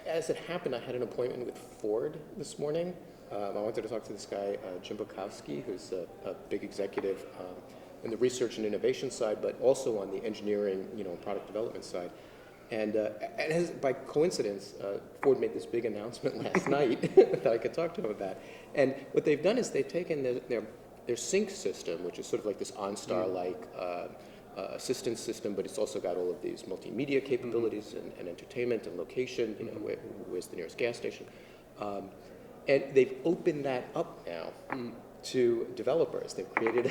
As it happened, I had an appointment with Ford this morning. I wanted to talk to this guy, Jim Bukowski, who's a big executive in the research and innovation side, but also on the engineering, product development side. And by coincidence, Ford made this big announcement last night that I could talk to him about. And what they've done is they've taken their sync system, which is sort of like this OnStar-like assistance system, but it's also got all of these multimedia capabilities and entertainment and location, where's the nearest gas station. And they've opened that up now to developers. They've created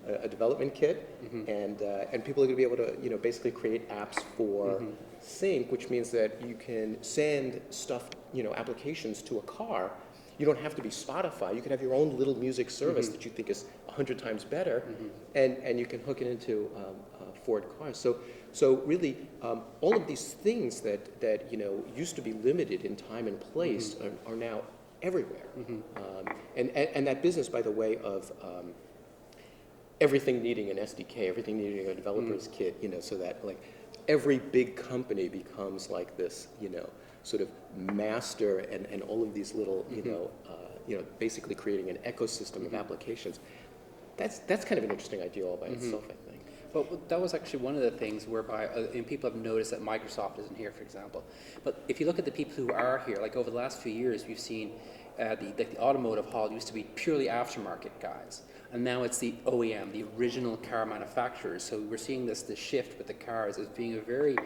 a development kit, and people are going to be able to, basically create apps for sync, which means that you can send stuff, applications to a car. You don't have to be Spotify. You can have your own little music service that you think is 100 times better, and you can hook it into Ford cars. So really, all of these things that used to be limited in time and place are now everywhere. And that business, by the way, of everything needing an SDK, everything needing a developer's kit, so that like every big company becomes like this, sort of master and all of these little, basically creating an ecosystem of applications. That's kind of an interesting idea all by itself, I think. Well, that was actually one of the things whereby people have noticed that Microsoft isn't here, for example. But if you look at the people who are here, like over the last few years, we've seen the automotive hall used to be purely aftermarket guys. And now it's the OEM, the original car manufacturers. So we're seeing this shift with the cars as being a very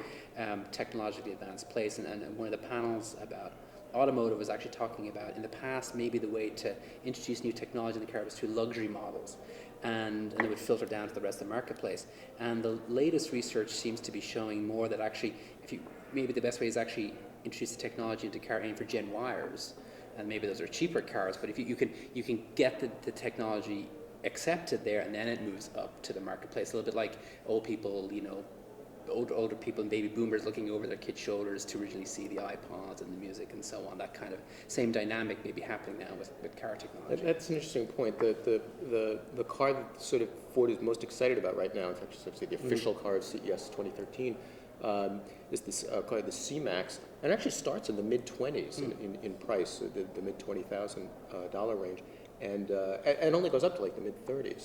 technologically advanced place. And one of the panels about automotive was actually talking about, in the past, maybe the way to introduce new technology in the car was through luxury models. And it would filter down to the rest of the marketplace. And the latest research seems to be showing more that actually, maybe the best way is actually introduce the technology into car, aim for Gen Yers, and maybe those are cheaper cars. But if you can get the technology accepted there, and then it moves up to the marketplace. A little bit like old people, older people and baby boomers looking over their kids' shoulders to originally see the iPods and the music and so on. That kind of same dynamic may be happening now with car technology. That's an interesting point. The car that sort of Ford is most excited about right now, in fact, it's actually the official car of CES 2013, is this car, the C-Max, and it actually starts in the mid-20s in price, the mid-$20,000 range, and only goes up to like the mid-30s.